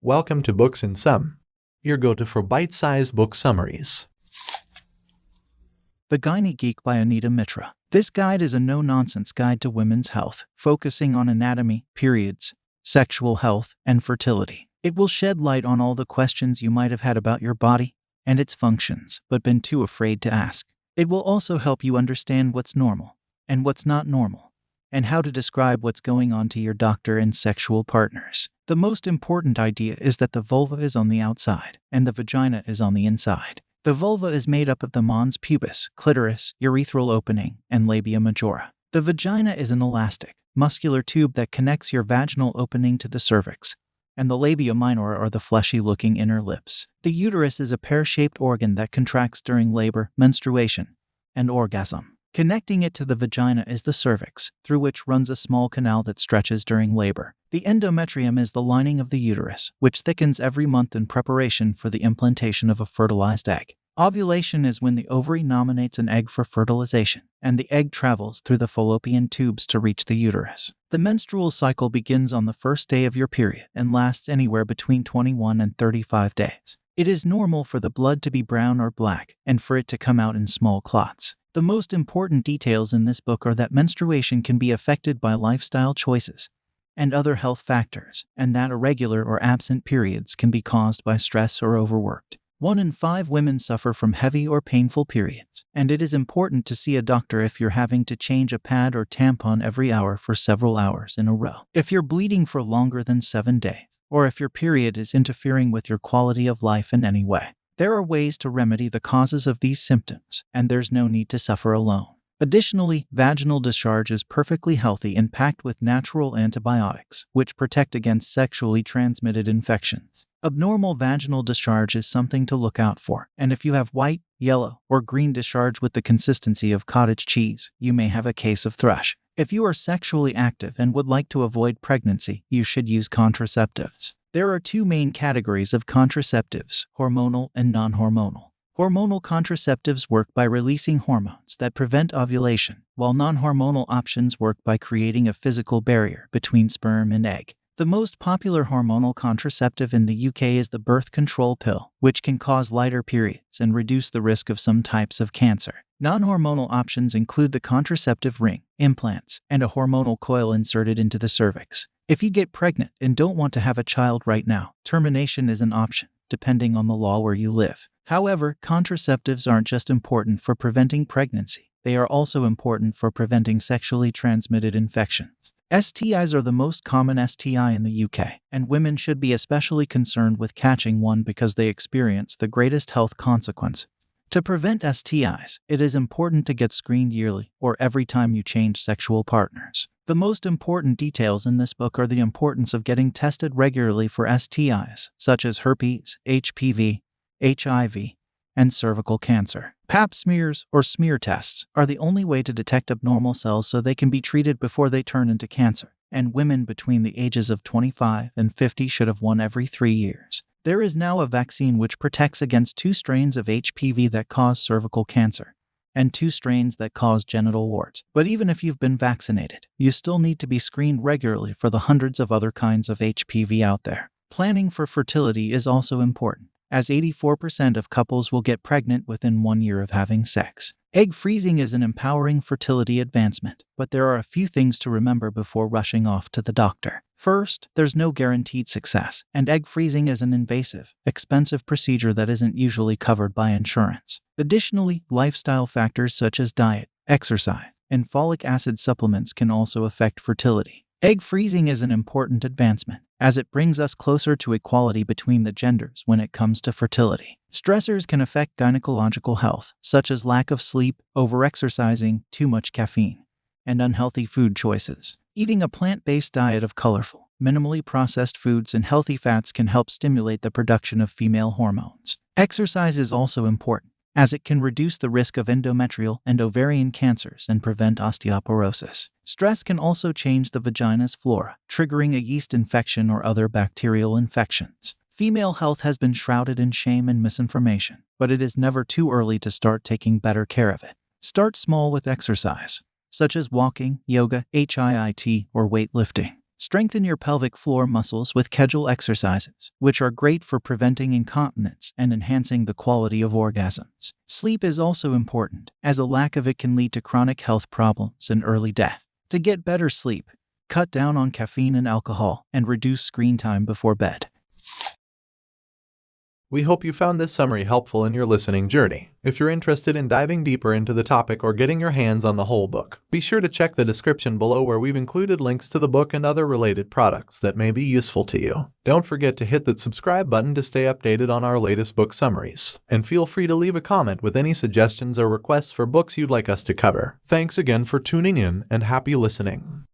Welcome to Books in Sum, your go-to for bite-sized book summaries. The Gynae Geek by Anita Mitra. This guide is a no-nonsense guide to women's health, focusing on anatomy, periods, sexual health, and fertility. It will shed light on all the questions you might have had about your body and its functions, but been too afraid to ask. It will also help you understand what's normal and what's not normal, and how to describe what's going on to your doctor and sexual partners. The most important idea is that the vulva is on the outside, and the vagina is on the inside. The vulva is made up of the mons pubis, clitoris, urethral opening, and labia majora. The vagina is an elastic, muscular tube that connects your vaginal opening to the cervix, and the labia minora are the fleshy-looking inner lips. The uterus is a pear-shaped organ that contracts during labor, menstruation, and orgasm. Connecting it to the vagina is the cervix, through which runs a small canal that stretches during labor. The endometrium is the lining of the uterus, which thickens every month in preparation for the implantation of a fertilized egg. Ovulation is when the ovary nominates an egg for fertilization, and the egg travels through the fallopian tubes to reach the uterus. The menstrual cycle begins on the first day of your period and lasts anywhere between 21 and 35 days. It is normal for the blood to be brown or black, and for it to come out in small clots. The most important details in this book are that menstruation can be affected by lifestyle choices and other health factors, and that irregular or absent periods can be caused by stress or overworked. 1 in 5 women suffer from heavy or painful periods, and it is important to see a doctor if you're having to change a pad or tampon every hour for several hours in a row. If you're bleeding for longer than 7 days, or if your period is interfering with your quality of life in any way, there are ways to remedy the causes of these symptoms, and there's no need to suffer alone. Additionally, vaginal discharge is perfectly healthy and packed with natural antibiotics, which protect against sexually transmitted infections. Abnormal vaginal discharge is something to look out for, and if you have white, yellow, or green discharge with the consistency of cottage cheese, you may have a case of thrush. If you are sexually active and would like to avoid pregnancy, you should use contraceptives. There are 2 main categories of contraceptives, hormonal and non-hormonal. Hormonal contraceptives work by releasing hormones that prevent ovulation, while non-hormonal options work by creating a physical barrier between sperm and egg. The most popular hormonal contraceptive in the UK is the birth control pill, which can cause lighter periods and reduce the risk of some types of cancer. Non-hormonal options include the contraceptive ring, implants, and a hormonal coil inserted into the cervix. If you get pregnant and don't want to have a child right now, termination is an option, depending on the law where you live. However, contraceptives aren't just important for preventing pregnancy, they are also important for preventing sexually transmitted infections. STIs are the most common STI in the UK, and women should be especially concerned with catching one because they experience the greatest health consequences. To prevent STIs, it is important to get screened yearly or every time you change sexual partners. The most important details in this book are the importance of getting tested regularly for STIs, such as herpes, HPV, HIV, and cervical cancer. Pap smears, or smear tests, are the only way to detect abnormal cells so they can be treated before they turn into cancer, and women between the ages of 25 and 50 should have one every 3 years. There is now a vaccine which protects against 2 strains of HPV that cause cervical cancer, and 2 strains that cause genital warts. But even if you've been vaccinated, you still need to be screened regularly for the hundreds of other kinds of HPV out there. Planning for fertility is also important, as 84% of couples will get pregnant within 1 year of having sex. Egg freezing is an empowering fertility advancement, but there are a few things to remember before rushing off to the doctor. First, there's no guaranteed success, and egg freezing is an invasive, expensive procedure that isn't usually covered by insurance. Additionally, lifestyle factors such as diet, exercise, and folic acid supplements can also affect fertility. Egg freezing is an important advancement, as it brings us closer to equality between the genders when it comes to fertility. Stressors can affect gynecological health, such as lack of sleep, overexercising, too much caffeine, and unhealthy food choices. Eating a plant-based diet of colorful, minimally processed foods and healthy fats can help stimulate the production of female hormones. Exercise is also important, as it can reduce the risk of endometrial and ovarian cancers and prevent osteoporosis. Stress can also change the vagina's flora, triggering a yeast infection or other bacterial infections. Female health has been shrouded in shame and misinformation, but it is never too early to start taking better care of it. Start small with exercise, such as walking, yoga, HIIT, or weightlifting. Strengthen your pelvic floor muscles with Kegel exercises, which are great for preventing incontinence and enhancing the quality of orgasms. Sleep is also important, as a lack of it can lead to chronic health problems and early death. To get better sleep, cut down on caffeine and alcohol, and reduce screen time before bed. We hope you found this summary helpful in your listening journey. If you're interested in diving deeper into the topic or getting your hands on the whole book, be sure to check the description below where we've included links to the book and other related products that may be useful to you. Don't forget to hit that subscribe button to stay updated on our latest book summaries. And feel free to leave a comment with any suggestions or requests for books you'd like us to cover. Thanks again for tuning in and happy listening.